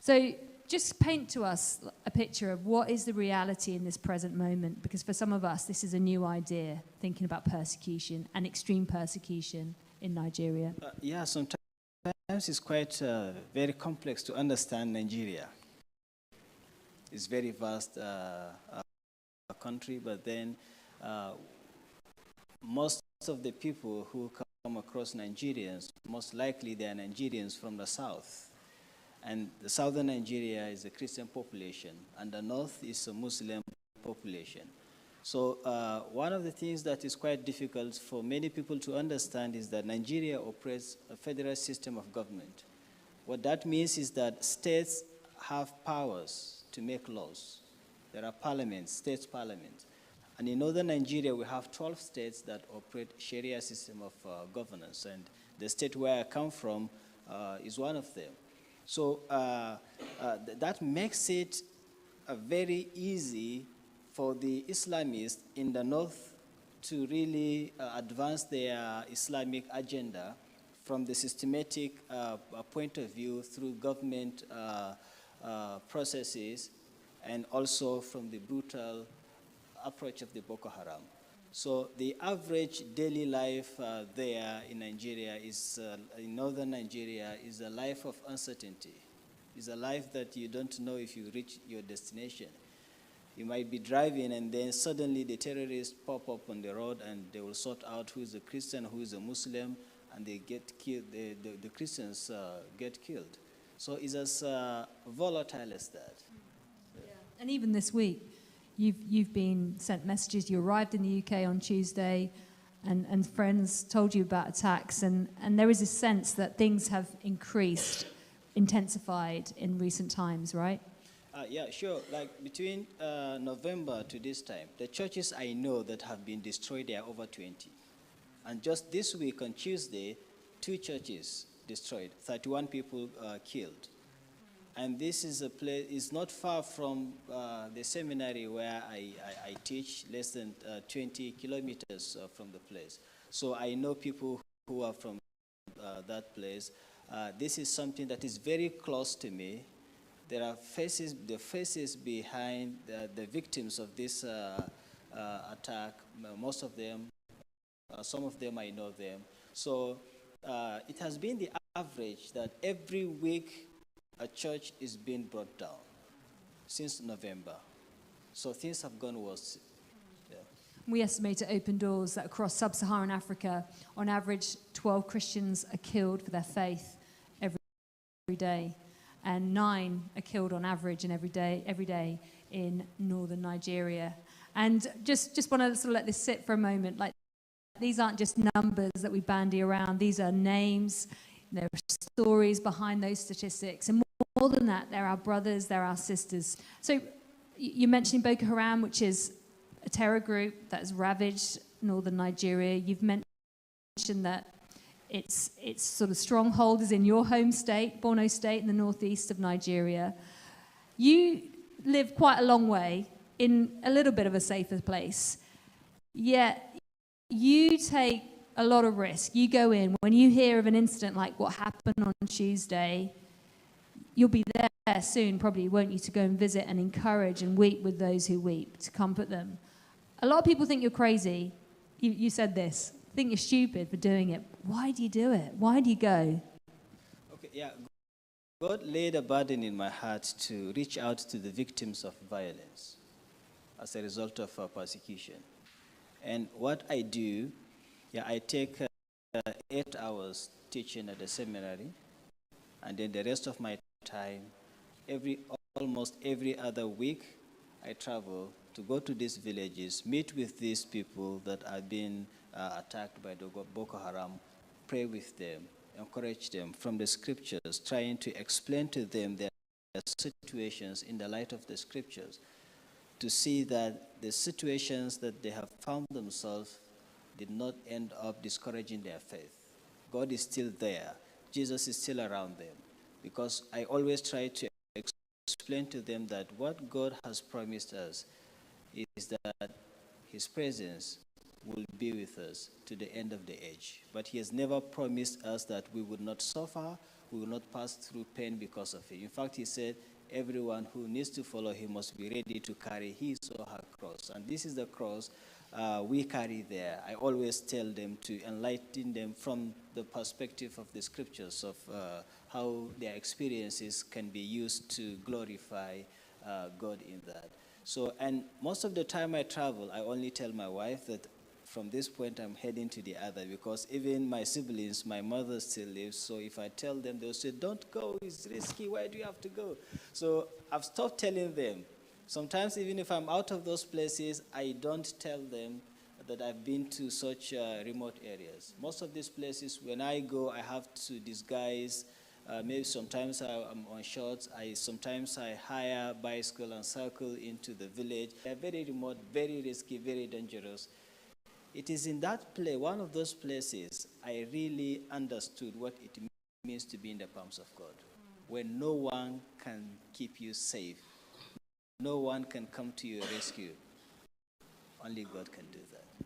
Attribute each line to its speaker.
Speaker 1: So just paint to us a picture of what is the reality in this present moment, because for some of us, this is a new idea, thinking about persecution and extreme persecution in Nigeria.
Speaker 2: Yeah, sometimes it's quite very complex to understand Nigeria. It's very vast country, but then most of the people who come across Nigerians, most likely they are Nigerians from the south. And the southern Nigeria is a Christian population, and the north is a Muslim population. So one of the things that is quite difficult for many people to understand is that Nigeria operates a federal system of government. What that means is that states have powers to make laws. There are parliaments, state parliaments. And in northern Nigeria, we have 12 states that operate Sharia system of governance. And the state where I come from is one of them. So that makes it very easy for the Islamists in the north to really advance their Islamic agenda from the systematic point of view through government processes, and also from the brutal approach of the Boko Haram. So the average daily life there in Nigeria is, in northern Nigeria, is a life of uncertainty. It's a life that you don't know if you reach your destination. You might be driving and then suddenly the terrorists pop up on the road and they will sort out who is a Christian, who is a Muslim, and they get killed, the Christians get killed. So it's as volatile as that.
Speaker 1: Yeah. And even this week, you've been sent messages. You arrived in the UK on Tuesday, and friends told you about attacks, and there is a sense that things have increased, intensified in recent times, right?
Speaker 2: Yeah, sure. Like between November to this time, the churches I know that have been destroyed, there are over 20. And just this week on Tuesday, 2 churches destroyed, 31 people killed. And this is a place, it's not far from the seminary where I teach, less than 20 kilometers from the place. So I know people who are from that place. This is something that is very close to me. There are the faces behind the victims of this attack. Most of them, some of them I know them. So it has been the average that every week a church is being brought down since November. So things have gone worse. Yeah.
Speaker 1: We estimate at Open Doors that across sub-Saharan Africa, on average, 12 Christians are killed for their faith every day, and 9 are killed on average and every day in northern Nigeria. And just want to sort of let this sit for a moment. Like, these aren't just numbers that we bandy around. These are names. There are stories behind those statistics. And more than that, they're our brothers, they're our sisters. So you mentioned Boko Haram, which is a terror group that has ravaged northern Nigeria. You've mentioned that its sort of stronghold is in your home state, Borno State, in the northeast of Nigeria. You live quite a long way in a little bit of a safer place, yet you take a lot of risk. You go in, when you hear of an incident like what happened on Tuesday, you'll be there soon, probably, won't you, to go and visit and encourage and weep with those who weep, to comfort them. A lot of people think you're crazy. You said this, think you're stupid for doing it. Why do you do it? Why do you go?
Speaker 2: Okay, yeah. God laid a burden in my heart to reach out to the victims of violence as a result of persecution. And what I do, I take 8 hours teaching at the seminary, and then the rest of my time, almost every other week, I travel to go to these villages, meet with these people that have been attacked by the Boko Haram, pray with them, encourage them from the scriptures, trying to explain to them their situations in the light of the scriptures, to see that the situations that they have found themselves did not end up discouraging their faith. God is still there. Jesus is still around them. Because I always try to explain to them that what God has promised us is that his presence will be with us to the end of the age. But he has never promised us that we would not suffer we will not pass through pain because of it. In fact, he said, everyone who needs to follow him must be ready to carry his or her cross. And this is the cross we carry there. I always tell them to enlighten them from the perspective of the scriptures of how their experiences can be used to glorify God in that. So, and most of the time I travel, I only tell my wife that from this point I'm heading to the other, because even my siblings, my mother still lives, so if I tell them, they'll say, don't go, it's risky, why do you have to go? So I've stopped telling them. Sometimes even if I'm out of those places, I don't tell them that I've been to such remote areas. Most of these places, when I go, I have to disguise. Maybe sometimes I'm on shorts. Sometimes I hire a bicycle and cycle into the village. They're very remote, very risky, very dangerous. It is in that place, one of those places, I really understood what it means to be in the palms of God, when no one can keep you safe. No one can come to your rescue. Only God can do that.